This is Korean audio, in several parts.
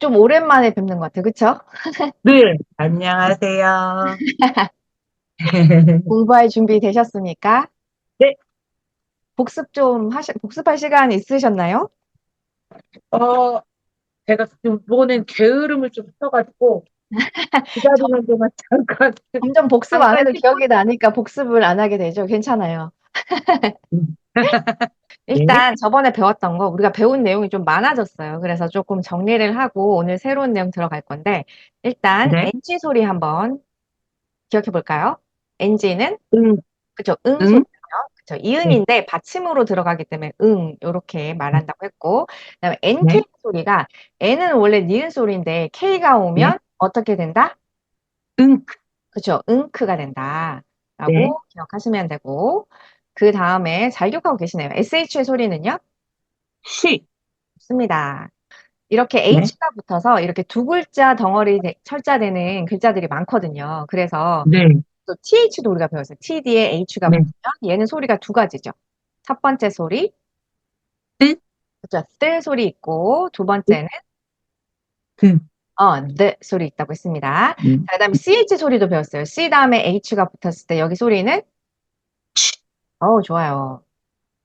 좀 오랜만에 뵙는 것 같아요. 그쵸? 네, 안녕하세요. 공부할 준비 되셨습니까? 네, 복습할 시간 있으셨나요? 어, 제가 이번엔 게으름을 좀 펴가지고, 점, 기다리는 동안 잠깐, 점점 복습 안 잠깐 해도 10분? 기억이 나니까 복습을 안 하게 되죠. 괜찮아요. 네, 일단 저번에 배웠던 거, 우리가 배운 내용이 좀 많아졌어요. 그래서 조금 정리를 하고 오늘 새로운 내용 들어갈 건데, 일단 네, NG 소리 한번 기억해 볼까요? NG는, 응, 그쵸, 응 응, 소리요. 그쵸, 네, 이응인데 받침으로 들어가기 때문에 응, 이렇게 말한다고 했고, 그다음에 NK 네, 소리가, N은 원래 니은 소리인데 K가 네, 오면 어떻게 된다? 응, 그쵸, 응크가 된다. 네, 라고 기억하시면 되고, 그 다음에 잘 기억하고 계시네요. SH의 소리는요? 시, 좋습니다. 이렇게 네, H가 붙어서 이렇게 두 글자 덩어리 철자되는 글자들이 많거든요. 그래서 네, 또 TH도 우리가 배웠어요. T 뒤에 H가 네, 붙으면 얘는 소리가 두 가지죠. 첫 번째 소리, 뜨, 그쵸, 뜨 소리 있고, 두 뜨, 번째는 그, 네 소리 있다고 했습니다. 응, 자, 그다음에 CH 소리도 배웠어요. C 다음에 H가 붙었을 때 여기 소리는 치, 좋아요.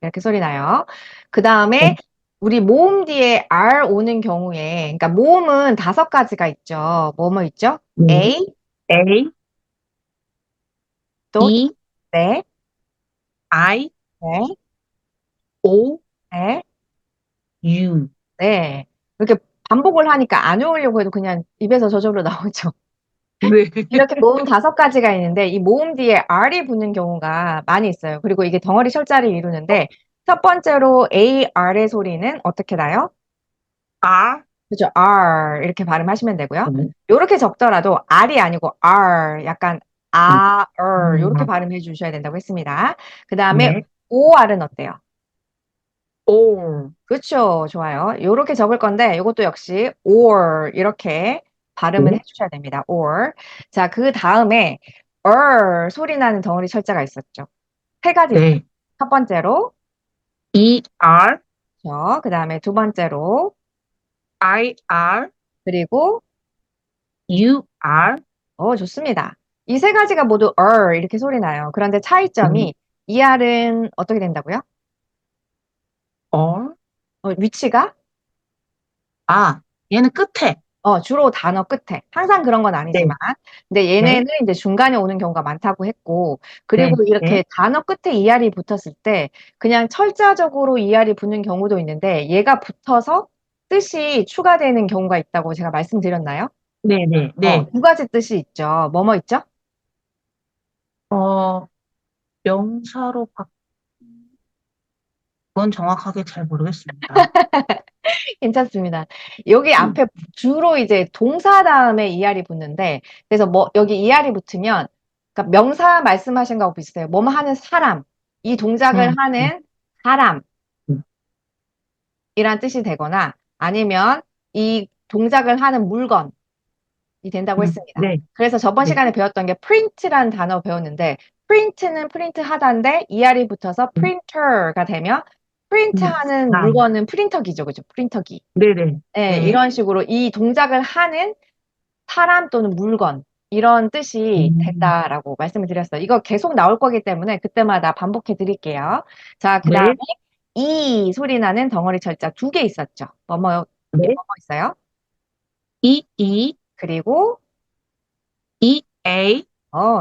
이렇게 소리 나요. 그 네, 다음에 우리 모음 뒤에 R 오는 경우에, 그러니까 모음은 다섯 가지가 있죠. 뭐뭐 있죠? 네, A, A, 또, E, 네, I, 네, O, 네, U. 네. 이렇게 반복을 하니까 안 외우려고 해도 그냥 입에서 저절로 나오죠. 네, 이렇게 모음 다섯 가지가 있는데 이 모음 뒤에 R이 붙는 경우가 많이 있어요. 그리고 이게 덩어리 철자를 이루는데 첫 번째로 A, R의 소리는 어떻게 나요? R, 그죠? R 이렇게 발음하시면 되고요. 네, 요렇게 적더라도 R이 아니고 R, 약간 네, 요렇게 발음해 주셔야 된다고 했습니다. 그 다음에 네, OR은 어때요? O, 그렇죠. 좋아요. 요렇게 적을 건데 요것도 역시 or 이렇게 발음을 해 네, 주셔야 됩니다. or. 자, 그 다음에 소리 나는 덩어리 철자가 있었죠. 세 가지 있어요. 네, 첫 번째로 E, R, 그 다음에 두 번째로 I, R, 그리고 U, R, 좋습니다. 이 세 가지가 모두 이렇게 소리 나요. 그런데 음, 차이점이 이 R은 어떻게 된다고요? or, 위치가 아, 얘는 끝에. 주로 단어 끝에. 항상 그런 건 네, 아니지만. 근데 네, 얘네는 이제 중간에 오는 경우가 많다고 했고, 그리고 네, 네, 이렇게 단어 끝에 ER이 붙었을 때 그냥 철자적으로 ER이 붙는 경우도 있는데 얘가 붙어서 뜻이 추가되는 경우가 있다고 제가 말씀드렸나요? 네, 네, 네. 두 가지 뜻이 있죠. 뭐뭐 있죠? 어, 명사로 그건 정확하게 잘 모르겠습니다. 괜찮습니다. 여기 앞에 주로 이제 동사 다음에 ER이 붙는데, 그래서 뭐, 여기 ER이 붙으면, 그러니까 명사 말씀하신 거하고 비슷해요. 뭐뭐 하는 사람, 이 동작을 음, 음, 하는 사람이란 음, 뜻이 되거나, 아니면 이 동작을 하는 물건이 된다고 했습니다. 네, 그래서 저번 네, 시간에 배웠던 게 print라는 단어 배웠는데, print는 프린트 하다인데, ER이 붙어서 음, printer가 되면, 프린트하는 아, 물건은 프린터기죠. 그죠? 프린터기. 네, 네, 네, 네, 이런 식으로 이 동작을 하는 사람 또는 물건, 이런 뜻이 음, 된다라고 말씀을 드렸어요. 이거 계속 나올 거기 때문에 그때마다 반복해 드릴게요. 자, 그 다음에 네, 이 소리 나는 덩어리 철자 두 개 있었죠. 이게 네, 뭐뭐 있어요? E, E, 그리고, E, A,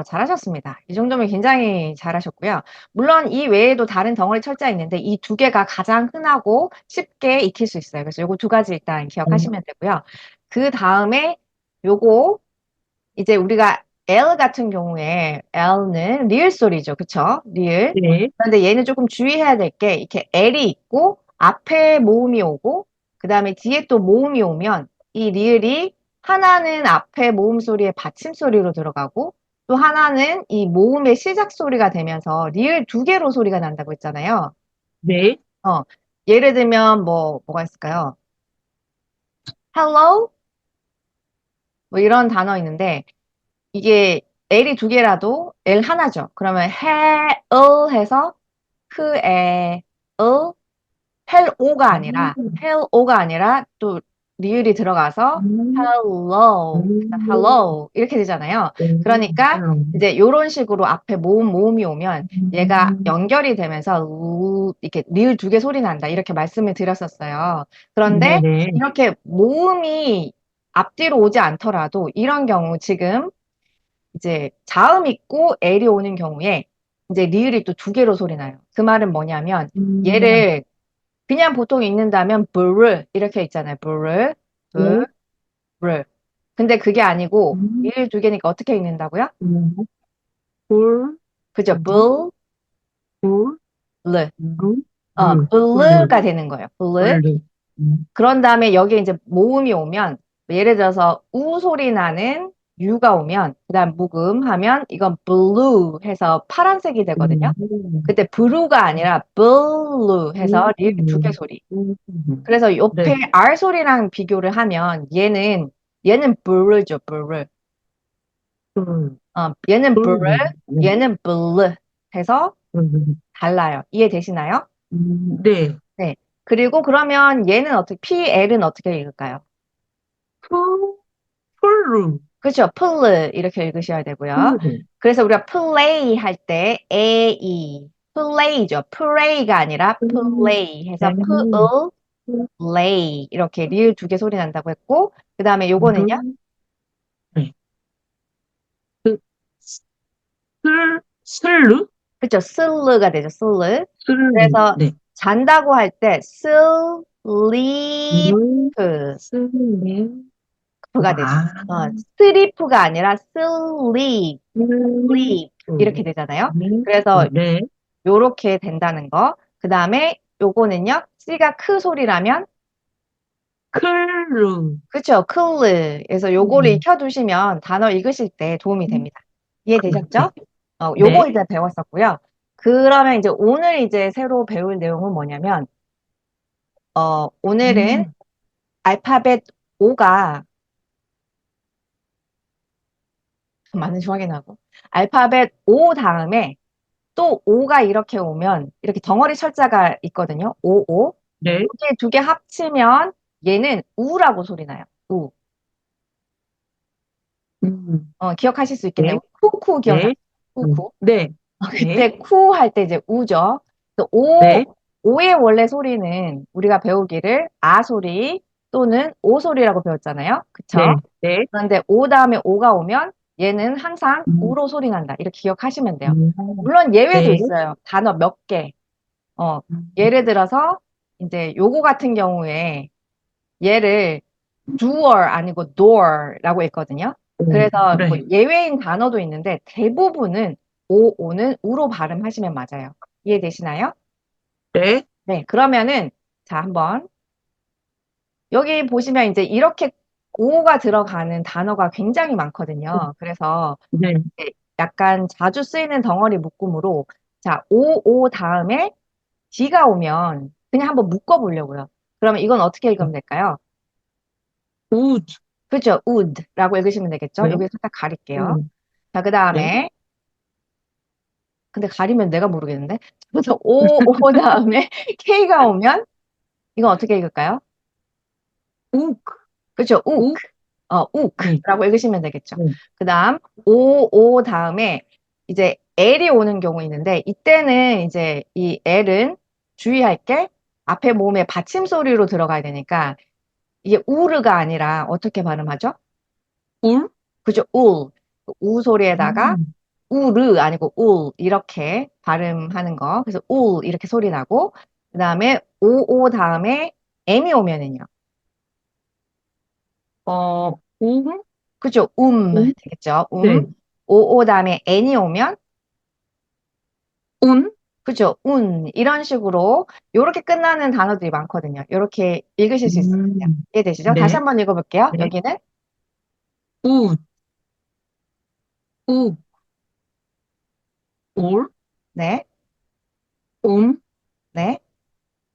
잘하셨습니다. 이 정도면 굉장히 잘하셨고요. 물론 이 외에도 다른 덩어리 철자 있는데 이 두 개가 가장 흔하고 쉽게 익힐 수 있어요. 그래서 요거 두 가지 일단 기억하시면 되고요. 그 다음에 요거 이제 우리가 L 같은 경우에 L는 리을 소리죠. 그쵸? 리을. 네, 그런데 얘는 조금 주의해야 될 게 이렇게 L이 있고 앞에 모음이 오고 그다음에 뒤에 또 모음이 오면 이 리을이 하나는 앞에 모음 소리의 받침 소리로 들어가고 또 하나는 이 모음의 시작 소리가 되면서 리을 두 개로 소리가 난다고 했잖아요. 네, 어, 예를 들면 뭐가 있을까요? Hello? 뭐 이런 단어 있는데 이게 L이 두 개라도 L 하나죠. 그러면 해서 그에 헬오가 아니라 또 리을이 들어가서 음, hello, 음, hello 이렇게 되잖아요. 그러니까 음, 이제 이런 식으로 앞에 모음이 오면 얘가 음, 연결이 되면서 이렇게 리을 두 개 소리 난다 이렇게 말씀을 드렸었어요. 그런데 네네. 이렇게 모음이 앞뒤로 오지 않더라도 이런 경우 지금 이제 자음 있고 L이 오는 경우에 이제 리을이 또 두 개로 소리 나요. 그 말은 뭐냐면 음, 얘를 그냥 보통 읽는다면 브르 이렇게 있잖아요. 브르, 네. 브르. 근데 그게 아니고 음, 리을 두 개니까 어떻게 읽는다고요? 음, 볼, 그죠? 루, 볼, 블르. 루, 루, 폴루, 블르가 되는 거예요. 블르. 폴루. 그런 다음에 여기에 이제 모음이 오면 예를 들어서 우 소리 나는 유가 오면 그다음 묵음 하면 이건 blue 해서 파란색이 되거든요. 그때 blue가 아니라 blue 해서 리을 두 개 소리. 그래서 옆에 네. R 소리랑 비교를 하면 얘는 blue죠, blue. 음, 얘는 blue, 폴루. 얘는 blue 해서 달라요. 이해되시나요? 네. 네. 그리고 그러면 얘는 어떻게 PL은 어떻게 읽을까요? 폴, 폴루. 그렇죠. pull 이렇게 읽으셔야 되고요. 폴루. 그래서 우리가 play 할 때 A, play죠. play가 아니라 play 해서 네. play 이렇게 리을 두 개 소리 난다고 했고 그 다음에 요거는요. 루, 네. 그, 슬루? 그렇죠. 슬르가 되죠. 슬르. 슬루. 그래서 네. 잔다고 할 때 sleep 루, 슬루. 가 되죠. 아, 스리프가 아니라 sleep, 슬루. sleep 이렇게 되잖아요. 네. 그래서 네. 요렇게 된다는 거. 그 다음에 요거는요. C가 크 소리라면 클루. 그쵸. 클르. 그래서 요거를 음, 익혀두시면 단어 읽으실 때 도움이 됩니다. 이해되셨죠? 네. 요거 네. 이제 배웠었고요. 그러면 이제 오늘 이제 새로 배울 내용은 뭐냐면 오늘은 음, 알파벳 O가 많은 중 확인하고 알파벳 O 다음에 또 O가 이렇게 오면 이렇게 덩어리 철자가 있거든요. O. 네. 이게 두 개 합치면 얘는 우라고 소리 나요. 우. 기억하실 수 있겠네요. 네. 쿠쿠 기억나요? 네. 쿠쿠. 네. 네. 그때 쿠 할 때 이제 우죠. 그래서 네. 오의 원래 소리는 우리가 배우기를 아 소리 또는 오 소리라고 배웠잖아요. 그쵸? 네. 네. 그런데 오 다음에 오가 오면 얘는 항상 음, 우로 소리 난다. 이렇게 기억하시면 돼요. 음, 물론 예외도 네. 있어요. 단어 몇 개. 어, 음, 예를 들어서 이제 요거 같은 경우에 얘를 doer 아니고 door라고 했거든요. 그래서 뭐 네. 예외인 단어도 있는데 대부분은 오는 우로 발음하시면 맞아요. 이해되시나요? 네. 네, 그러면은 자, 한번 여기 보시면 이제 이렇게 오가 들어가는 단어가 굉장히 많거든요. 그래서 네. 이제 약간 자주 쓰이는 덩어리 묶음으로 자, 오 다음에 D가 오면 그냥 한번 묶어 보려고요. 그러면 이건 어떻게 읽으면 될까요? 우드. 그렇죠. would라고 읽으시면 되겠죠? 네. 여기 살짝 가릴게요. 음, 자, 그 네. 다음에 근데 가리면 내가 모르겠는데. 그래서 오 다음에 K가 오면 이건 어떻게 읽을까요? 우크. 그렇죠. 욱. 우. 네. 욱라고 읽으시면 되겠죠. 네. 그 다음 오 다음에 이제 L이 오는 경우 있는데 이때는 이제 이 L은 주의할 게 앞에 모음에 받침 소리로 들어가야 되니까 이게 우르가 아니라 어떻게 발음하죠? 울. 그죠? 우 소리에다가 음, 우르 아니고 울 이렇게 발음하는 거. 그래서 울 이렇게 소리 나고 그다음에 오 다음에 M이 오면은요. 움. 그죠? 움. 되겠죠? 네. 오 다음에 N이 오면 운. 그죠? 이런 식으로 요렇게 끝나는 단어들이 많거든요. 요렇게 읽으실 수 있으면 돼요. 이해되시죠? 다시 네. 한번 읽어볼게요. 네. 여기는 우. 우. 올. 네, 움. 네,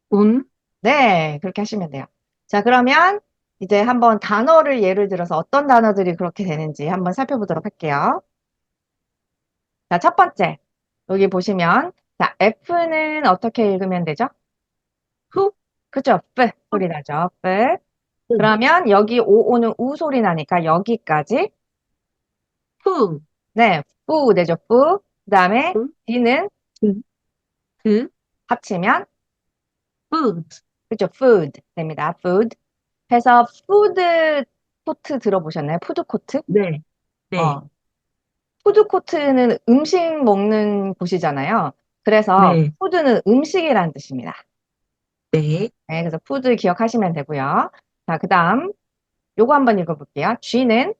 운. 네 그렇게 하시면 돼요. 자, 그러면 이제 한번 단어를 예를 들어서 어떤 단어들이 그렇게 되는지 한번 살펴보도록 할게요. 자, 첫 번째. 여기 보시면, 자, F는 어떻게 읽으면 되죠? 후. 그죠? F 소리 나죠? F. 그러면 여기 오는 우 소리 나니까 여기까지 푸, 네, 뿌 되죠, 뿌. 그다음에 푸, D는 그, 그, 합치면 푸드. 그죠, food 됩니다. food. 해서 푸드 코트 들어보셨나요? 푸드 코트? 네, 네, 어, 푸드 코트는 음식 먹는 곳이잖아요. 그래서 네, 푸드는 음식이라는 뜻입니다. 네, 네, 그래서 푸드 기억하시면 되고요. 자, 그다음 요거 한번 읽어볼게요. G는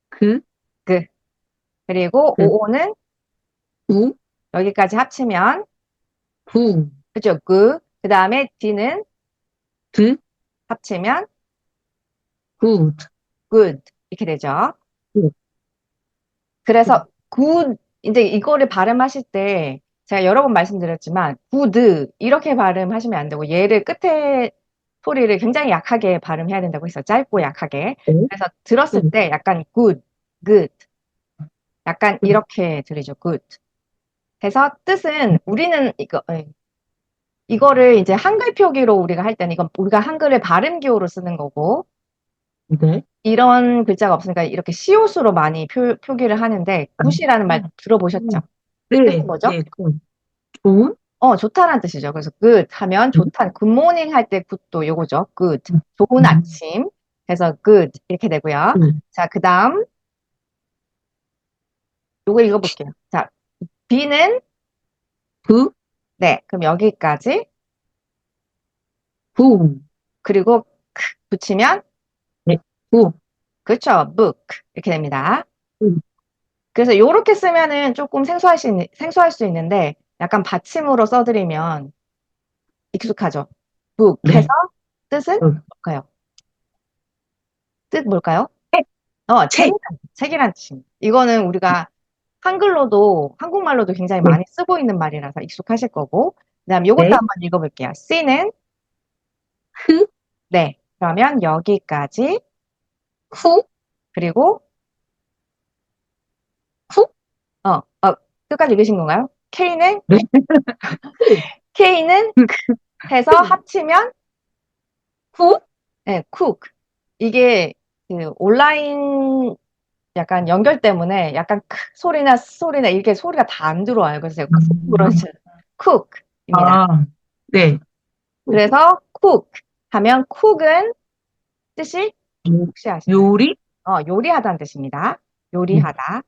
그, 그, 그리고 그, 오는 우, 여기까지 합치면 구, 그죠, 그. 그다음에 D는 드, 합치면 굿, good 이렇게 되죠. 굿, 그래서 good 이제 이거를 발음하실 때 제가 여러 번 말씀드렸지만 good 이렇게 발음하시면 안 되고 얘를 끝에 소리를 굉장히 약하게 발음해야 된다고 했어요. 짧고 약하게. 네, 그래서 들었을 굿, 때 약간 good, good 약간 굿, 이렇게 들리죠. good. 해서 뜻은 우리는 이거를 이제 한글 표기로 우리가 할 때는 이건 우리가 한글을 발음 기호로 쓰는 거고 네, 이런 글자가 없으니까 이렇게 시옷으로 많이 표기를 하는데 아, 굿이라는 말 들어보셨죠? 그 뜻이 네, 뭐죠? 네, 굿, 좋은, 좋다라는 뜻이죠. 그래서 good 하면 음, 좋다. 굿모닝 할 때 굿도 요거죠. good. 좋은 아침. 그래서 good 이렇게 되고요. 자, 그다음 요거 읽어볼게요. 자, B는 그, 네, 그럼 여기까지 구, 그리고 붙이면 네, 구, 그렇죠. book 이렇게 됩니다. 구, 그래서 요렇게 쓰면은 조금 생소할 수 있는데 약간 받침으로 써드리면 익숙하죠. book 해서 네, 뜻은 그, 뭘까요? 뜻 뭘까요? 책, 책, 책이란 뜻입니다. 이거는 우리가 한국말로도 굉장히 네, 많이 쓰고 있는 말이라서 익숙하실 거고. 그다음 요것도 네, 한번 읽어볼게요. C는 크, 네. 그러면 여기까지 쿠, 그리고 쿠, 어, 어, 끝까지 읽으신 건가요? 네, 크, K는 크, 해서 크, 합치면 쿠, 네, cook. 이게 그 온라인 약간 연결 때문에 약간 크 소리나 스 소리나 이게 소리가 다 안 들어와요. 그래서 제가 쿡 그러죠. cook입니다. 아, 네, 쿡, 그래서 cook 하면 cook은 뜻이 요- 혹시 아시나요? 요리, 요리하다는 뜻입니다. 네, 요리하다.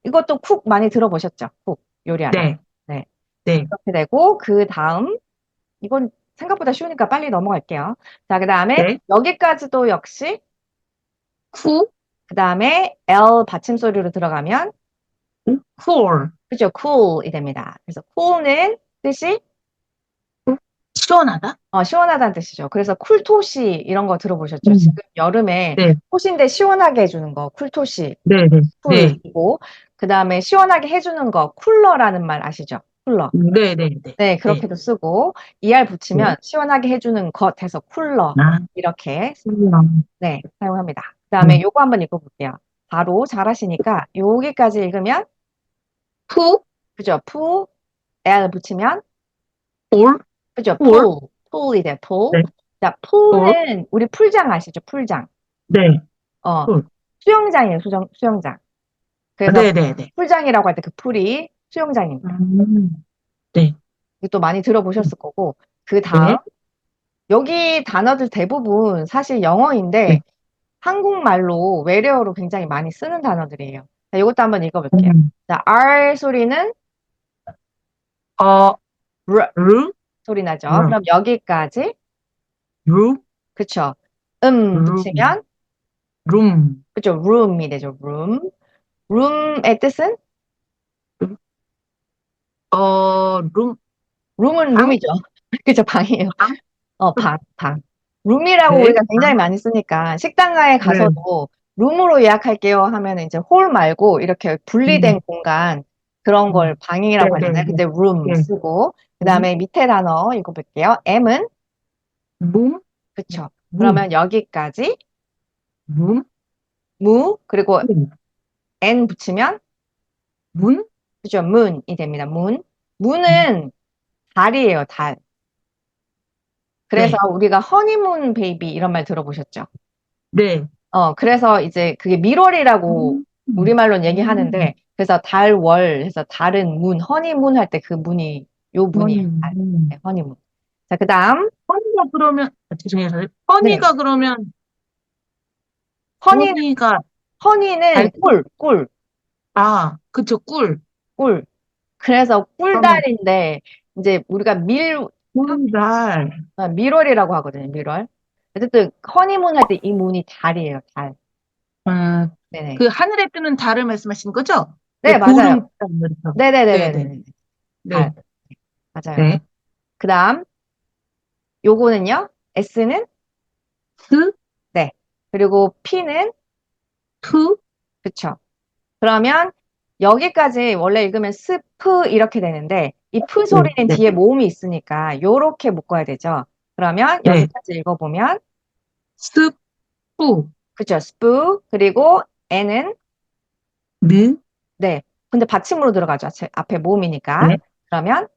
이것도 쿡 많이 들어보셨죠? 쿡, 요리하다. 네, 네. 네, 그렇게 되고, 그 다음, 이건 생각보다 쉬우니까 빨리 넘어갈게요. 자, 그 다음에 네, 여기까지도 역시, 쿠, 그 다음에 L 받침 소리로 들어가면, 쿨, 그죠? cool이 됩니다. 그래서 cool는 뜻이 시원하다? 시원하다는 뜻이죠. 그래서 쿨토시 이런 거 들어보셨죠? 음, 지금 여름에 네, 토시인데 시원하게 해주는 거, 쿨토시, 네, 네, 네, 쿨이고, 그 다음에 시원하게 해주는 거, 쿨러라는 말 아시죠? 쿨러. 네, 네, 네, 네, 네, 그렇게도 쓰고, ER 네, 붙이면 시원하게 해주는 것 해서 쿨러. 아, 이렇게, 음, 네, 사용합니다. 그 네, 다음에 요거 한번 읽어볼게요. 바로 잘하시니까, 여기까지 읽으면, 푸, 그죠? 푸, L 붙이면, 올, 그죠? 폴, 풀이 돼, 풀. 네, 자, 폴, 풀은, 우리 풀장 아시죠? 풀장. 네, 어, 폴, 수영장이에요, 수영장. 그래서 네, 네, 네, 풀장이라고 할 때 그 풀이 수영장입니다. 네, 이것도 많이 들어보셨을 거고, 그 다음, 네, 여기 단어들 대부분 사실 네, 영어인데, 한국말로 외래어로 굉장히 많이 쓰는 단어들이에요. 자, 이것도 한번 읽어볼게요. 음, 자, R 소리는 어, R 루, 소리 나죠. 루, 그럼 여기까지, 루, 그쵸. 루, 붙이면, 룸, 그쵸. room이 되죠. room. room의 뜻은? 룸, room은 방, 룸이죠. 그죠. 방이에요. 방, 방. 룸이라고 네, 우리가 굉장히 방, 많이 쓰니까 식당가에 네, 가서도 룸으로 예약할게요 하면 이제 홀 말고 이렇게 음, 분리된 공간 그런 걸 네, 방이라고 네, 하잖아요. 네, 그때 룸 네, 쓰고 그 룸, 다음에 밑에 단어 읽어볼게요. M은 룸, 그쵸. 룸, 그러면 여기까지 룸, 무 그리고 문, N 붙이면 문, 그죠. 문이 됩니다. 문. 음, 문은 달이에요. 달. 그래서 네, 우리가 허니문 베이비 이런 말 들어보셨죠? 네. 그래서 이제 그게 밀월이라고 음, 우리말로는 음, 얘기하는데, 그래서 달월 해서 달은 문, 허니문 할 때 그 문이, 요 문이에요. 허니. 달. 네, 허니문. 자, 그 다음, 허니가 그러면, 죄송해요. 네. 허니가 그러면, 허니, 허니가 허니는 달, 꿀. 그쵸, 꿀. 꿀. 그래서 그러면 꿀달인데, 이제 우리가 꿀달. 밀월이라고 하거든요, 밀월. 어쨌든, 허니문 할 때 이 문이 달이에요, 달. 음, 네네. 그 하늘에 뜨는 달을 말씀하시는 거죠? 네, 네, 맞아요. 보름달. 이렇게. 네네. 네네네네네. 달. 네, 맞아요. 네. 그 다음, 요거는요, S는 스, 네. 그리고 P는 투, 그쵸. 그러면 여기까지 원래 읽으면 스프 이렇게 되는데 이 프 네, 소리는 네, 뒤에 모음이 있으니까 요렇게 묶어야 되죠. 그러면 네. 여기까지 읽어보면 스, 푸, 그쵸. 스프 그리고 N은 느, 네. 근데 받침으로 들어가죠. 앞에 모음이니까. 네. 그러면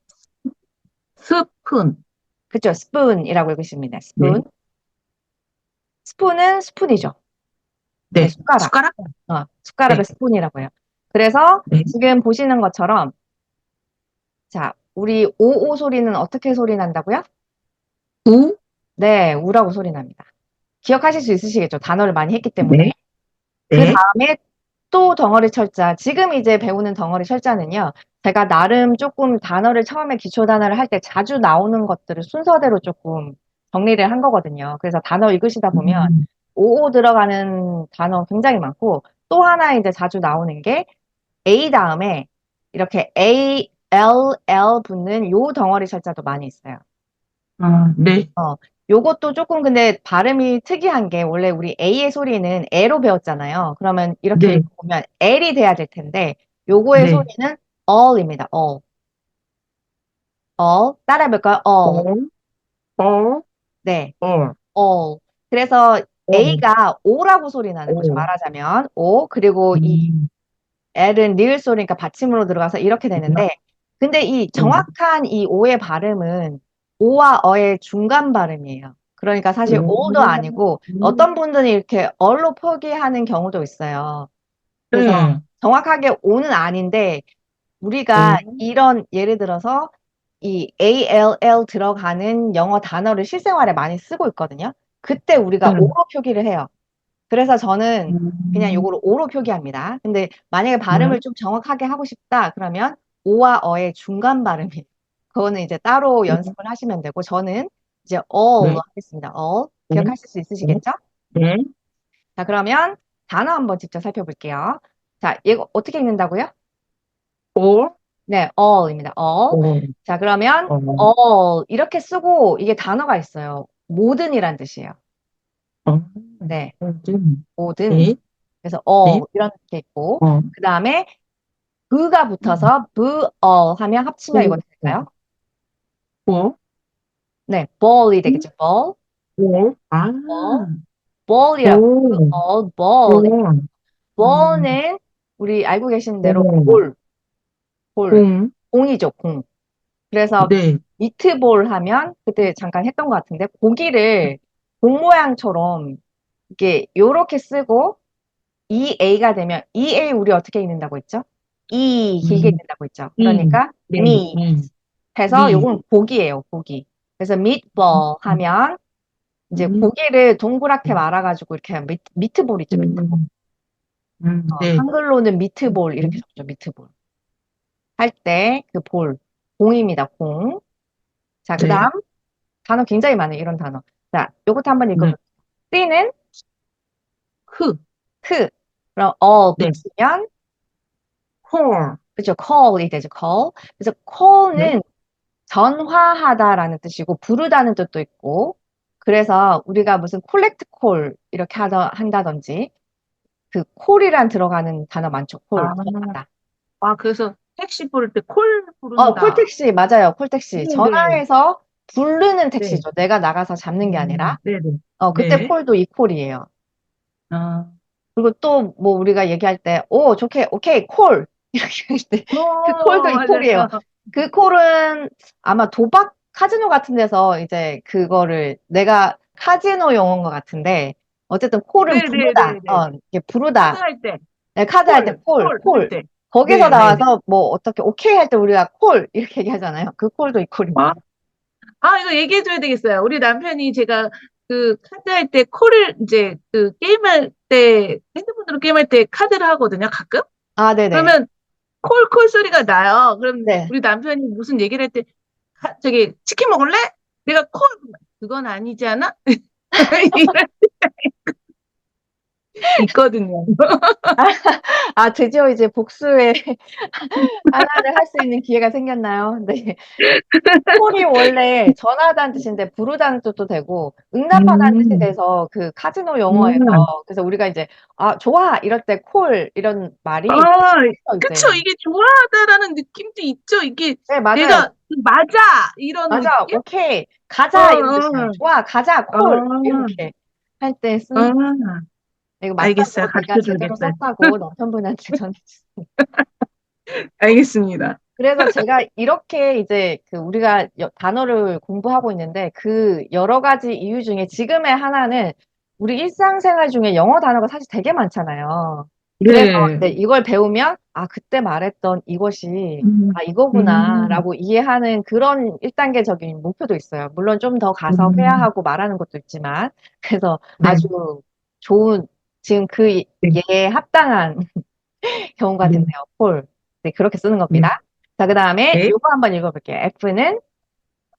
스푼, 그쵸. 스푼이라고 읽으십니다. 네, 스푼. 스푼은 스푼이죠. 네, 네. 숟가락. 숟가락, 숟가락을 네, 스푼이라고 해요. 그래서 네. 지금 보시는 것처럼 자, 우리 오오 소리는 어떻게 소리 난다고요? 우, 네, 우라고 소리 납니다. 기억하실 수 있으시겠죠? 단어를 많이 했기 때문에. 네, 그 네. 다음에 또 덩어리 철자. 지금 이제 배우는 덩어리 철자는요. 제가 나름 조금 단어를 처음에 기초 단어를 할 때 자주 나오는 것들을 순서대로 조금 정리를 한 거거든요. 그래서 단어 읽으시다 보면 음, 오오 들어가는 단어 굉장히 많고 또 하나 이제 자주 나오는 게 A 다음에 이렇게 A, L, L 붙는 요 덩어리 철자도 많이 있어요. 네, 어, 요것도 조금 근데 발음이 특이한 게 원래 우리 A의 소리는 A로 배웠잖아요. 그러면 이렇게 네, 읽어보면 L이 돼야 될 텐데 요거의 네. 소리는 all입니다. all. all. 따라해볼까요? all. 어, 어, 네, 어, all. 그래서 어, A가 O라고 소리 나는 거죠. 어. 말하자면 O. 그리고 이 음, L은 리을 소리니까 받침으로 들어가서 이렇게 되는데 근데 이 네. 정확한 이 O의 발음은 O와 어의 중간 발음이에요. 그러니까 사실 O도 아니고 어떤 분들은 이렇게 얼로 표기하는 경우도 있어요. 그래서 네. 정확하게 O는 아닌데 우리가 어, 이런 예를 들어서 이 ALL 들어가는 영어 단어를 실생활에 많이 쓰고 있거든요. 그때 우리가 네. O로 표기를 해요. 그래서 저는 그냥 음, 요거를 오로 표기합니다. 근데 만약에 네. 발음을 좀 정확하게 하고 싶다 그러면 오와 어의 중간 발음이 그거는 이제 따로 연습을 하시면 되고 저는 이제 all 네. 하겠습니다. all 네. 기억하실 수 네. 있으시겠죠? 네. 자, 그러면 단어 한번 직접 살펴볼게요. 자, 이거 어떻게 읽는다고요? 올, 네, all입니다. all. 올, 자, 그러면 어, all 이렇게 쓰고 이게 단어가 있어요. 모든이란 뜻이에요. 어, 네, 모든. 모든. 네. 그래서 네. all 이런 게 있고 어, 그 다음에 부가 음, 붙어서 부어 하면 합치면 이거 올, 될까요? 올, 네, ball이 되겠죠. ball, 올, ball, ball이라고. 올, ball. 올, ball는 우리 알고 계신 대로 올, 볼, 공, 공이죠, 공. 그래서 네. 미트볼 하면 그때 잠깐 했던 것 같은데 고기를 공 모양처럼 이렇게 요렇게 쓰고 EA가 되면 EA 우리 어떻게 읽는다고 했죠? E 길게 음, 읽는다고 했죠. 이, 그러니까 네, meat 해서 미, 요건 고기예요, 고기. 그래서 meatball 음, 하면 이제 음, 고기를 동그랗게 말아가지고 이렇게 미트볼 있죠, 미트볼. 네. 한글로는 미트볼 이렇게 적죠, 미트볼. 할 때 그 볼, 공입니다, 공. 자, 그 다음 네. 단어 굉장히 많아요, 이런 단어. 자, 요것도 한번 네. 읽어볼게요. C는 크, 크. 그럼 네. 붙이면 콜, 그죠, call이 되죠, call. 그래서 네. call는 전화하다라는 뜻이고 부르다는 뜻도 있고 그래서 우리가 무슨 콜렉트 콜 이렇게 한다든지 그 콜이란 들어가는 단어 많죠. 콜, 아, 전화다. 그래서 택시 부를 때 콜 부른다. 콜택시 맞아요. 콜택시. 네네. 전화해서 부르는 네. 택시죠. 내가 나가서 잡는 게 아니라 네네. 그때 네. 콜도 이 콜이에요. 아, 그리고 또 뭐 우리가 얘기할 때 오, 좋게 오케이 콜 이렇게 할 때 그 콜도 이 콜이에요. 맞아요. 그 콜은 아마 도박 카지노 같은 데서 이제 그거를 내가 카지노 용어인 것 같은데 어쨌든 콜은 부르다. 네네네네. 이게 카드 부르다. 할 때, 네, 카드 할 때 콜, 콜 할 콜. 때. 거기서 네네네. 나와서 뭐 어떻게 오케이 할 때 우리가 콜 이렇게 얘기하잖아요. 그 콜도 이 콜입니다. 이거 얘기해줘야 되겠어요. 우리 남편이 제가 그 카드 할 때 콜을 이제 그 게임할 때, 핸드폰으로 게임할 때 카드를 하거든요, 가끔? 아, 네네. 그러면 콜 소리가 나요. 그럼 네. 우리 남편이 무슨 얘기를 할 때, 저기, 치킨 먹을래? 내가 그건 아니지 않아? 이럴 때 있거든요. 아, 드디어 이제 복수의 하나를 할 수 있는 기회가 생겼나요? 네. 콜이 원래 전하다는 뜻인데 부르다는 뜻도 되고 응답하다는 뜻이 음, 돼서 그 카지노 용어에서 음. 그래서 우리가 이제 아, 좋아 이럴 때 콜 이런 아, 말이 있어 그쵸. 이제. 이게 좋아하다라는 느낌도 있죠. 이게 네, 맞아요. 내가 맞아! 이런 맞아. 느낌? 오케이. 어, 가자 이런 뜻이에요. 어, 좋아. 가자. 콜 어, 이렇게 할 때 쓰는 어. 이거 알겠어요. 맞다고 내가 가르쳐 제대로 줘야겠어요. 썼다고 남편분한테 전해주세요. 알겠습니다. 그래서 제가 이렇게 이제 그 우리가 단어를 공부하고 있는데 그 여러 가지 이유 중에 지금의 하나는 우리 일상생활 중에 영어 단어가 사실 되게 많잖아요. 그래서 네. 이제 이걸 배우면 아, 그때 말했던 이것이 음, 아, 이거구나라고 이해하는 그런 1단계적인 목표도 있어요. 물론 좀 더 가서 음, 회화하고 말하는 것도 있지만 그래서 네, 아주 좋은 지금 그 네, 예에 합당한 경우 네, 같은데요. 폴. 네, 그렇게 쓰는 네. 겁니다. 자, 그 다음에 네. 요거 한번 읽어볼게요. F는,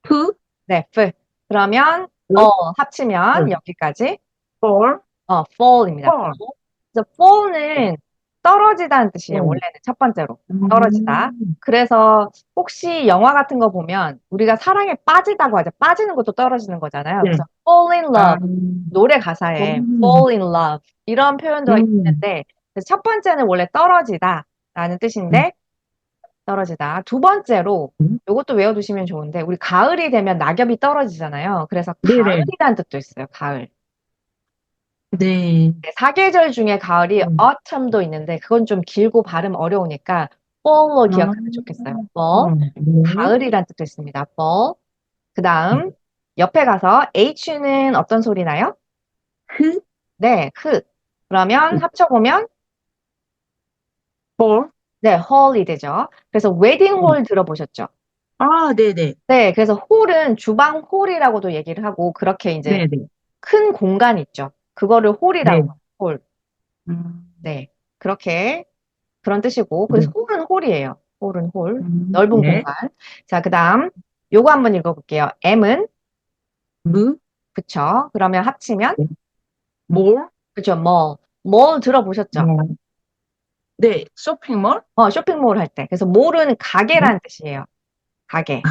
푸, 네, F. 그러면, 월, 합치면 여기까지, 폴, fall입니다. fall. 폴. 그래서 fall은 떨어지다는 뜻이에요. 음, 원래는 첫 번째로. 떨어지다. 음, 그래서 혹시 영화 같은 거 보면 우리가 사랑에 빠지다고 하죠. 빠지는 것도 떨어지는 거잖아요. 네. 그래서 fall in 아, love. 노래 가사에 fall in love. 이런 표현도 음, 있는데, 그래서 첫 번째는 원래 떨어지다 라는 음, 뜻인데, 떨어지다. 두 번째로 요것도 외워두시면 좋은데 우리 가을이 되면 낙엽이 떨어지잖아요. 그래서 네네. 가을이라는 뜻도 있어요. 가을. 네. 네, 사계절 중에 가을이 음, autumn도 있는데 그건 좀 길고 발음 어려우니까 fall로 아, 기억하면 좋겠어요. fall. 네. 가을이라는 뜻도 있습니다. fall. 그 네. 다음 옆에 가서 H는 어떤 소리 나요? 크, 네, 크. 그러면 합쳐보면 폴. 네, hall이 되죠. 그래서 웨딩 홀 들어보셨죠? 네네. 네, 그래서 홀은 주방 홀이라고도 얘기를 하고 그렇게 이제 네네. 큰 공간 있죠. 그거를 홀이라고 네. 해요. 홀. 음, 네. 그렇게 그런 뜻이고 네. 그래서 홀은 홀이에요. 홀은 홀. 넓은 네. 공간. 자, 그다음 요거 한번 읽어볼게요. M은 무, 그쵸. 그러면 합치면 네. 몰, 그쵸. mall 들어보셨죠? 네. 네. 쇼핑몰. 쇼핑몰 할 때. 그래서 몰은 네. 가게라는 뜻이에요. 가게. 아,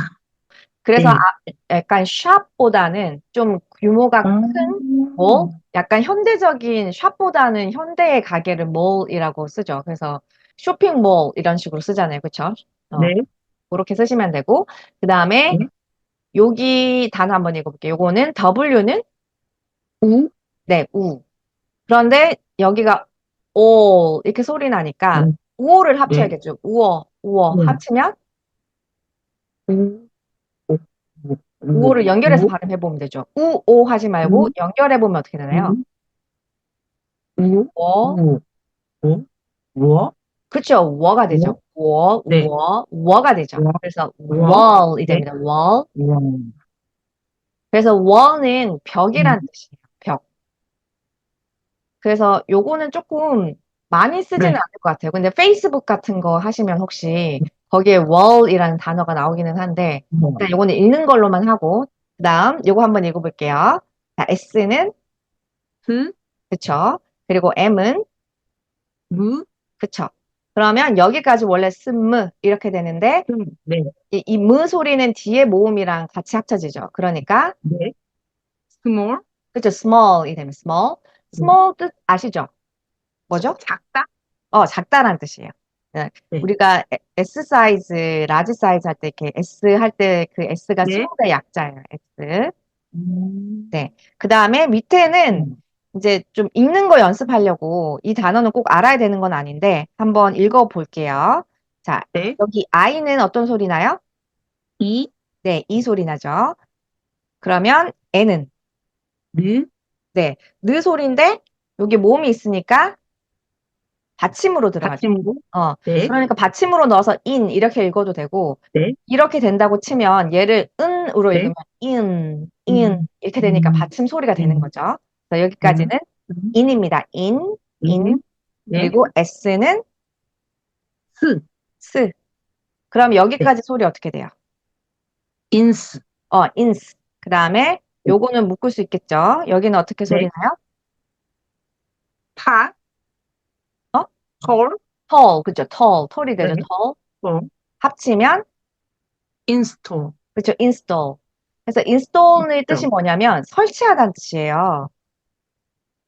그래서 네. 약간 샵보다는 좀 규모가 큰 몰, 약간 현대적인 샵보다는 현대의 가게를 몰이라고 쓰죠. 그래서 쇼핑몰 이런 식으로 쓰잖아요. 그쵸? 어, 네. 그렇게 쓰시면 되고 그 다음에 네. 여기 단어 한번 읽어볼게요. 요거는 W는 우, 네, 우. 그런데 여기가 all 이렇게 소리 나니까 네. 우어를 네. 합쳐야겠죠. 우어, 우어 네. 합치면 우, 우, 우, 우, 우어를 연결해서 우, 발음해보면 되죠. 우오 하지 말고 우, 연결해보면 어떻게 되나요? 우, 우, 워, 우, 우, 워, 그쵸. 워가 워, 되죠. 워, 네. 워가 되죠. 워, 그래서 워, wall이 네. 됩니다. wall. 워, 그래서 wall은 벽이란 음, 뜻이에요. 벽. 그래서 요거는 조금 많이 쓰지는 네. 않을 것 같아요. 근데 페이스북 같은 거 하시면 혹시 거기에 wall이라는 단어가 나오기는 한데 뭐, 일단 요거는 읽는 걸로만 하고 그다음 요거 한번 읽어볼게요. 자, S는 스, 그쵸. 그리고 M은 무, 그쵸. 그러면 여기까지 원래 스무 이렇게 되는데 네. 이 무 소리는 뒤에 모음이랑 같이 합쳐지죠. 그러니까 네. 스몰, 그쵸. small이 되면 small. 네. small 뜻 아시죠? 뭐죠? 작다? 작다란 뜻이에요. 네. 네. 우리가 S 사이즈, 라지 사이즈 할 때 이렇게 S 할 때 그 S가 네. 20배 약자예요. S. 음, 네. 그 다음에 밑에는 음, 이제 좀 읽는 거 연습하려고 이 단어는 꼭 알아야 되는 건 아닌데 한번 읽어 볼게요. 자, 네. 여기 I는 어떤 소리 나요? 이, 네, 이 소리 나죠? 그러면 에는 느, 네, 느 소리인데 여기 모음이 있으니까 받침으로 들어가죠. 받침구, 네, 그러니까 받침으로 넣어서 인 이렇게 읽어도 되고 네, 이렇게 된다고 치면 얘를 은으로 네, 읽으면 인 음, 이렇게 되니까 음, 받침 소리가 되는 음, 거죠. 그래서 음, 여기까지는 음, 인입니다. 인, 네, 그리고 s는 스, 스. 그럼 네, 여기까지 소리 어떻게 돼요? 인스, 인스. 그 다음에 네, 요거는 묶을 수 있겠죠? 여기는 어떻게 소리 네, 나요? 타, 어? 털, tall, 그죠? 털이 네, 되죠? tall. 어, 합치면 인스톨, 그렇죠. install. 그래서 install의 뜻이 인스톨, 뭐냐면 설치하다는 뜻이에요.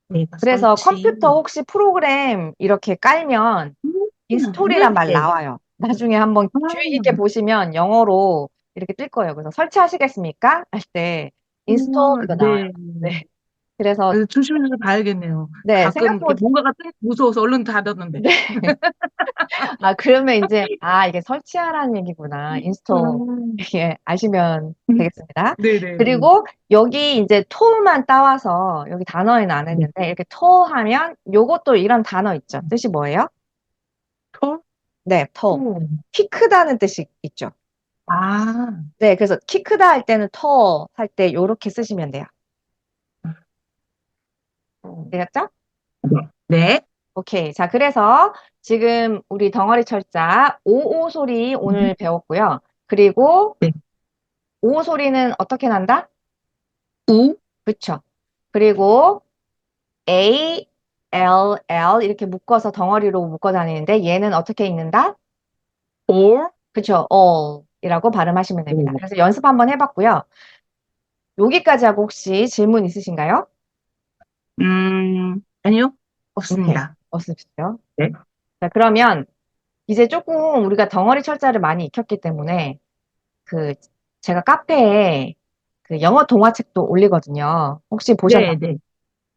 내가 그래서 설치, 컴퓨터 혹시 프로그램 이렇게 깔면 인스톨이란 말 네, 나와요. 나중에 한번 주의 깊게 아, 보시면 영어로 이렇게 뜰 거예요. 그래서 설치하시겠습니까? 할 때 인스톨 이거 나와요. 네. 네. 그래서 조심해서 봐야겠네요. 네, 가끔 이렇게 생각보다 뭔가가 뜨 무서워서 얼른 닫았는데. 네. 그러면 이제 이게 설치하라는 얘기구나. 인스톨 음. 이게 아시면 되겠습니다. 네네네. 그리고 여기 이제 토만 따와서 여기 단어에는 안 네. 했는데 이렇게 토 하면 요것도 이런 단어 있죠. 뜻이 뭐예요? 털? 네, 토. 오. 키 크다는 뜻이 있죠. 아, 네, 그래서 키 크다 할 때는 tall 할 때 요렇게 쓰시면 돼요. 어. 되겠죠? 네. 오케이. 자, 그래서 지금 우리 덩어리 철자 오오 소리 음. 오늘 배웠고요. 그리고 네. 오 소리는 어떻게 난다? 우, 그쵸. 그리고 A, L, L 이렇게 묶어서 덩어리로 묶어 다니는데 얘는 어떻게 읽는다? 올, 그쵸. all 이라고 발음하시면 됩니다. 오. 그래서 연습 한번 해봤고요. 여기까지 하고 혹시 질문 있으신가요? 아니요. 오케이. 없습니다. 없으시죠? 네. 자, 그러면 이제 조금 우리가 덩어리 철자를 많이 익혔기 때문에 그 제가 카페에 그 영어 동화책도 올리거든요. 혹시 보셨나요? 네, 네,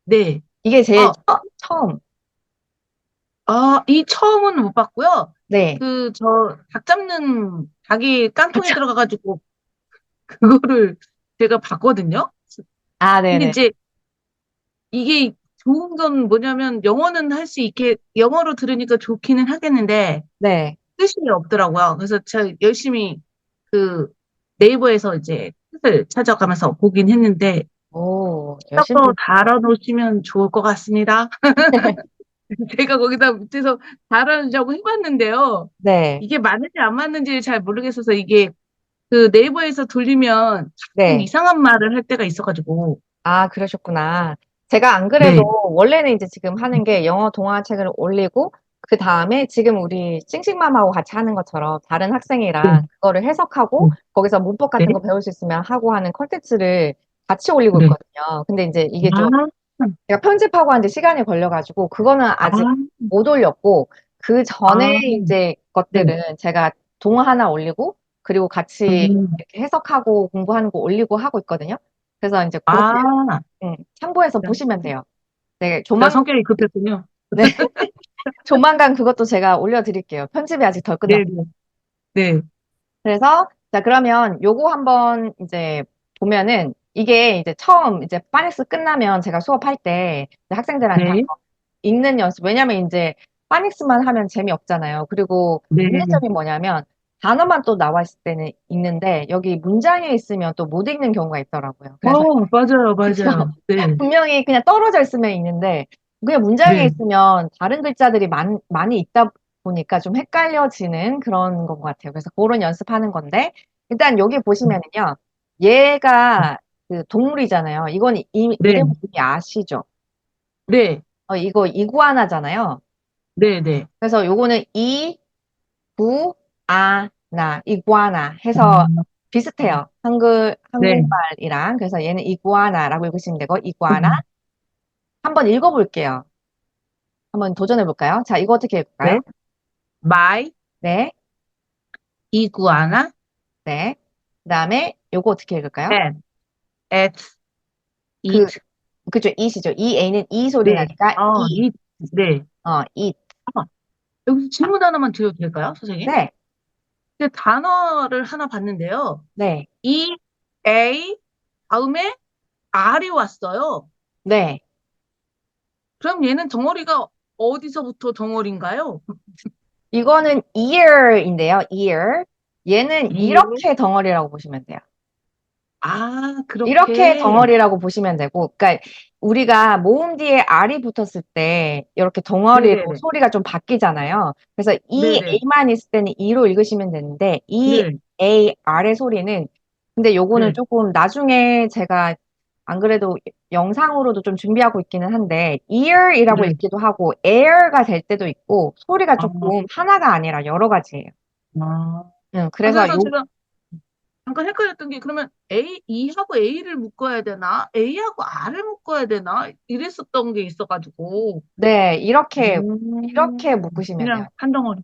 네. 이게 제일 어, 처음. 이 처음은 못 봤고요. 네. 닭 잡는 닭이 깡통에 그쵸. 들어가가지고, 그거를 제가 봤거든요. 근데 네네. 이제 이게 좋은 건 뭐냐면 영어는 할 수 있게 영어로 들으니까 좋기는 하겠는데 네. 뜻이 없더라고요. 그래서 제가 열심히 그 네이버에서 이제 뜻을 찾아가면서 보긴 했는데 오, 열심히. 써서 달아놓으시면 좋을 것 같습니다. 제가 거기다 밑에서 달아놓으려고 해봤는데요. 네. 이게 맞는지 안 맞는지 잘 모르겠어서 이게 그 네이버에서 돌리면 좀 네. 이상한 말을 할 때가 있어가지고 그러셨구나. 제가 안 그래도 네, 원래는 이제 지금 하는 게 영어 동화책을 올리고 그 다음에 지금 우리 찡찡맘하고 같이 하는 것처럼 다른 네, 학생이랑 그거를 해석하고 거기서 문법 네, 같은 거 배울 수 있으면 하고 하는 콘텐츠를 같이 올리고 네. 있거든요. 근데 이제 이게 좀 아, 제가 편집하고 하는데 시간이 걸려가지고 그거는 아, 아직 못 올렸고 그 전에 아, 이제 네. 것들은 제가 동화 하나 올리고 그리고 같이 음. 이렇게 해석하고 공부하는 거 올리고 하고 있거든요. 그래서 이제 그렇게 아, 참고해서 보시면 돼요. 네, 제가 성격이 급했군요. 네, 조만간 그것도 제가 올려드릴게요. 편집이 아직 덜 네, 끝났어요. 네, 네, 그래서 자 그러면 요거 한번 이제 보면은 이게 이제 처음 이제 파닉스 끝나면 제가 수업할 때 이제 학생들한테 네, 한번 읽는 연습 왜냐면 이제 파닉스만 하면 재미없잖아요. 그리고 네. 문제점이 뭐냐면 단어만 또 나와 있을 때는 읽는데 여기 문장에 있으면 또 못 읽는 경우가 있더라고요. 그래서 맞아요, 그쵸? 맞아요. 네, 분명히 그냥 떨어져 있으면 있는데 그냥 문장에 네, 있으면 다른 글자들이 많이 있다 보니까 좀 헷갈려지는 그런 것 같아요. 그래서 그런 연습하는 건데 일단 여기 보시면은요. 얘가 그 동물이잖아요. 이건 네, 이름 이미 아시죠? 네, 이거 이구아나잖아요. 네, 네. 그래서 요거는 이구아나 이구아나 해서 음, 비슷해요. 네. 한국말이랑. 그래서 얘는 이구아나라고 읽으시면 되고 이구아나 한번 읽어볼게요. 한번 도전해 볼까요? 자, 이거 어떻게 읽을까요? 네. My 네, iguana 네. 그다음에 요거 어떻게 읽을까요? had at 그 eat. 그죠? 이시죠. 이 A는 이 소리 네. 나니까 이. eat. 네. 이. 아, 여기서 질문 하나만 드려도 될까요, 선생님? 네. 그 단어를 하나 봤는데요. 네, E, A, 다음에 R이 왔어요. 네. 그럼 얘는 덩어리가 어디서부터 덩어리인가요? 이거는 ear인데요, ear. 얘는 예. 이렇게 덩어리라고 보시면 돼요. 아, 이렇게 그렇게. 덩어리라고 보시면 되고, 그러니까 우리가 모음 뒤에 R이 붙었을 때 이렇게 덩어리로 네네네. 소리가 좀 바뀌잖아요. 그래서 네네. EA만 있을 때는 E로 읽으시면 되는데, 네. EAR의 소리는, 근데 요거는 네. 조금 나중에 제가 안 그래도 영상으로도 좀 준비하고 있기는 한데, ear이라고 네. 읽기도 하고, air가 될 때도 있고, 소리가 아, 조금 하나가 아니라 여러 가지예요. 아. 그래서 그래서 제가 잠깐 헷갈렸던 게 그러면 E하고 A를 묶어야 되나? A하고 R을 묶어야 되나? 이랬었던 게 있어가지고. 네, 이렇게 묶으시면 돼요. 그냥 한 덩어리.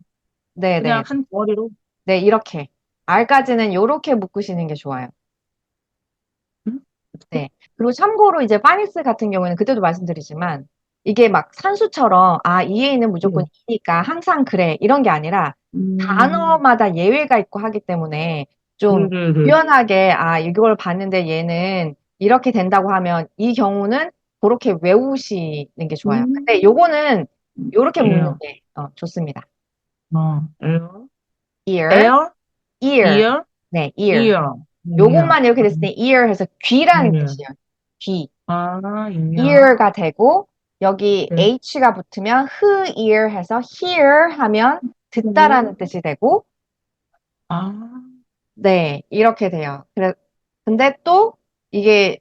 그냥 네네. 한 덩어리로. 네, 이렇게. R까지는 이렇게 묶으시는 게 좋아요. 음? 네. 그리고 참고로 이제 파닉스 같은 경우에는 그때도 말씀드리지만 이게 막 산수처럼 이 A는 무조건 네. E니까 항상 그래. 이런 게 아니라 음, 단어마다 예외가 있고 하기 때문에 좀 네네네. 유연하게 이걸 봤는데 얘는 이렇게 된다고 하면 이 경우는 그렇게 외우시는 게 좋아요. 근데 음, 요거는 요렇게 묶는 에어, 게 좋습니다. 에어, ear, 에어, ear. 이어, 네, ear. 이어, 이어, 요것만 이렇게 됐을 때 ear 해서 귀라는 이어. 뜻이에요. 귀. 이어. ear가 되고 여기 네. h가 붙으면 who ear 해서 hear 하면 네. 듣다라는 뜻이 되고 아, 네, 이렇게 돼요. 근데 또 이게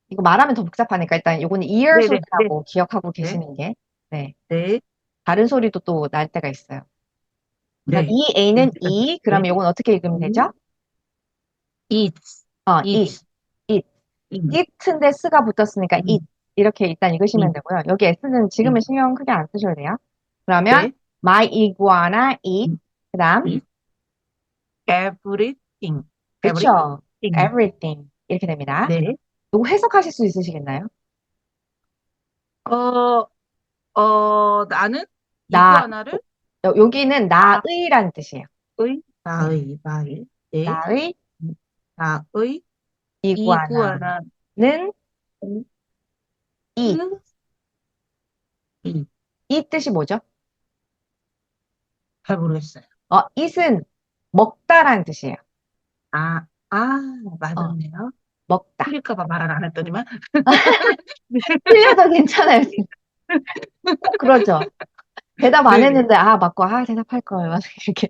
이거 말하면 더 복잡하니까 일단 요거는 ear 네네, 네, 소리라고 기억하고 네, 계시는 게 네, 네, 다른 소리도 또 날 때가 있어요. 그래서 네. 이 A는 E, 네. 그러면 요건 어떻게 읽으면 되죠? It, it, it, it. it. it인데 스가 붙었으니까 it. 이렇게 일단 읽으시면 it. 되고요. 여기 s는 지금은 it. 신경 크게 안 쓰셔도 돼요. 그러면 네. my iguana eat. 그다음 it. everything, 그쵸. everything. everything 이렇게 됩니다. 네. 이거 해석하실 수 있으시겠나요? 어, 나는 나 이구아나를 여기는 나의, 나의란 뜻이에요. 네. 나의, 네, 나의 나의 이구아나는 이구아나는 이. 이, 이 뜻이 뭐죠? 잘 모르겠어요. it은 먹다라는 뜻이에요. 아, 어, 맞았네요. 먹다. 틀릴까 봐 말을 안 했더니만. 틀려도 괜찮아요. 그러죠. 대답 안 네네. 했는데, 맞고, 대답할 걸. 막 이렇게.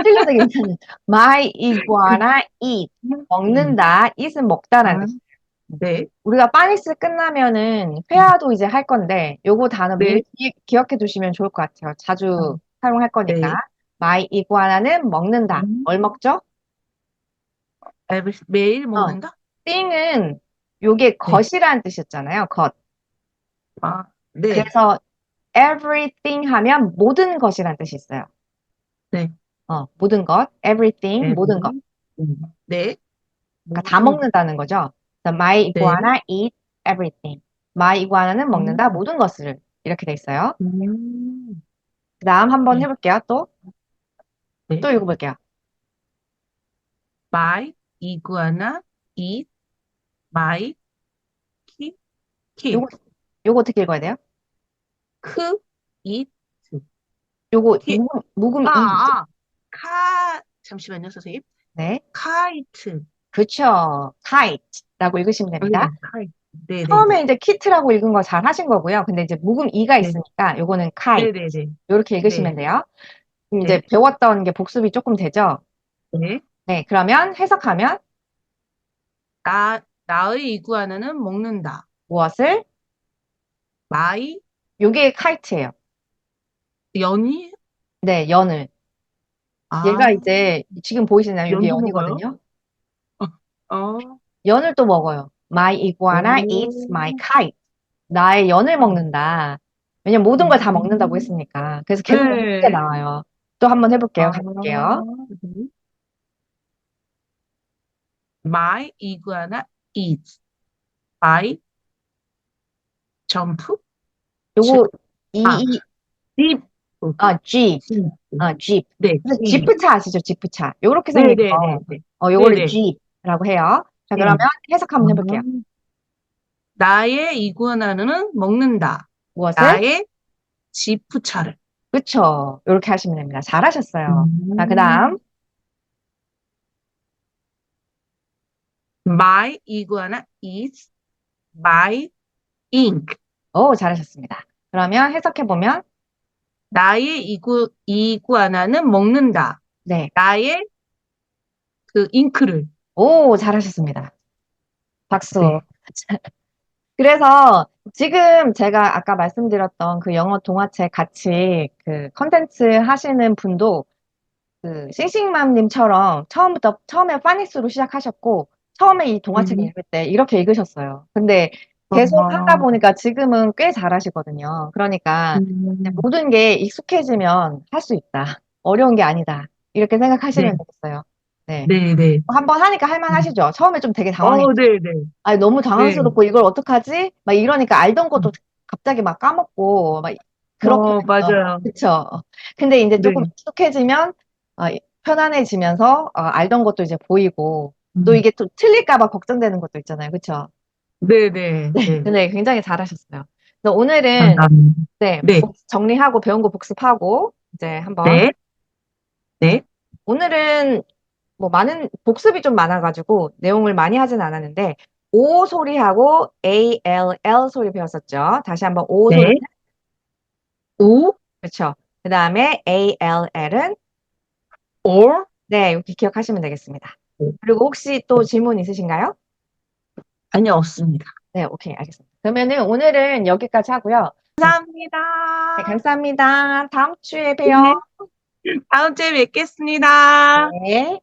틀려도 괜찮아요. My iguana eat. 음. 먹는다. eat은 먹다라는 아, 뜻이에요. 네, 우리가 파닉스 끝나면은 회화도 이제 할 건데, 요거 단어 미리 네, 기억해 두시면 좋을 것 같아요. 자주 사용할 거니까. 네. My iguana는 먹는다. 음. 뭘 먹죠? 매일 어. 먹는다? thing은 요게 네. 것이라는 뜻이었잖아요. 것. 네, 그래서 everything 하면 모든 것이라는 뜻이 있어요. 네. 모든 것, everything, 모든 것. every, 네, 그러니까 다 모든 것. 먹는다는 거죠. 그래서 my 네. iguana eat everything. my iguana는 먹는다 음, 모든 것을 이렇게 돼 있어요. 음, 그 다음 한번 네, 해볼게요. 네. 또 읽어볼게요. My iguana eat my kid. 요거, 요거 어떻게 읽어야 돼요? 크 eat 요거 kid. 묵음 아, 이. 아, 잠시만요, 선생님. 네. 카이트. 그쵸. kite라고 읽으시면 됩니다. 네, 카이트. 네, 네, 네. 처음에 이제 키트라고 읽은 거 잘 하신 거고요. 근데 이제 묵음 이가 네, 있으니까 요거는 네, kite. 네, 네. 이렇게 읽으시면 네, 돼요. 그럼 이제 네, 배웠던 게 복습이 조금 되죠? 네. 네, 그러면 해석하면 나의 이구아나는 먹는다. 무엇을? 마이 요게 카이트예요. 연이? 네, 연을. 아, 얘가 이제 지금 보이시나요? 요게 연도 먹어요? 연이거든요. 어, 연을 또 먹어요. My iguana eats my 오, kite. 나의 연을 먹는다. 왜냐면 모든 걸 다 먹는다고 음, 했으니까. 그래서 계속 먹는 게 네. 나와요. 또 한번 해볼게요. 아, 가볼게요. 네. My 이구아나 eats my 점프? 즈, 요거 아, 이 leap. Jeep. 지프. Jeep. 네, 그래서 지. 지프차 아시죠? 지프차. 요렇게 생긴 거. 네네네네. 요거를 네네. Jeep라고 해요. 자, 네. 그러면 해석 아, 한번 해볼게요. 나의 이구아나는 먹는다. 무엇을? 나의 지프차를. 그쵸. 요렇게 하시면 됩니다. 잘하셨어요. 자, 그 다음. 음. My iguana is my ink. 오, 잘하셨습니다. 그러면 해석해보면, 나의 이구아나는 먹는다. 네. 나의 그 잉크를. 오, 잘하셨습니다. 박수. 네. 그래서 지금 제가 아까 말씀드렸던 그 영어 동화책 같이 그 컨텐츠 하시는 분도 그 싱싱맘님처럼 처음에 파닉스로 시작하셨고 처음에 이 동화책 음. 읽을 때 이렇게 읽으셨어요. 근데 계속 하다 어, 보니까 지금은 꽤 잘하시거든요. 그러니까 음. 모든 게 익숙해지면 할 수 있다. 어려운 게 아니다. 이렇게 네. 생각하시면 되겠어요. 네. 네네. 한번 하니까 할만하시죠? 처음에 좀 되게 당황했죠. 네네. 아니, 너무 네. 당황스럽고 이걸 어떡하지? 막 이러니까 알던 것도 갑자기 막 까먹고 막 그렇거든요. 맞아요. 그쵸? 근데 이제 네. 조금 익숙해지면 편안해지면서 알던 것도 이제 보이고 또 음. 이게 또 틀릴까 봐 걱정되는 것도 있잖아요. 그쵸? 네네. 네. 네. 근데 굉장히 잘하셨어요. 그래서 오늘은 감사합니다. 네, 네. 정리하고 배운 거 복습하고 이제 한번 네. 네. 오늘은 뭐 많은 복습이 좀 많아가지고 내용을 많이 하진 않았는데 O 소리하고 ALL 소리 배웠었죠. 다시 한번 O 소리 네. 우, 그렇죠. 그 다음에 ALL은 or, 네 이렇게 기억하시면 되겠습니다. 그리고 혹시 또 질문 있으신가요? 아니요, 없습니다. 네, 오케이 알겠습니다. 그러면은 오늘은 여기까지 하고요. 네, 감사합니다. 감사합니다. 다음 주에 봬요. 네. 다음 주에 뵙겠습니다. 네.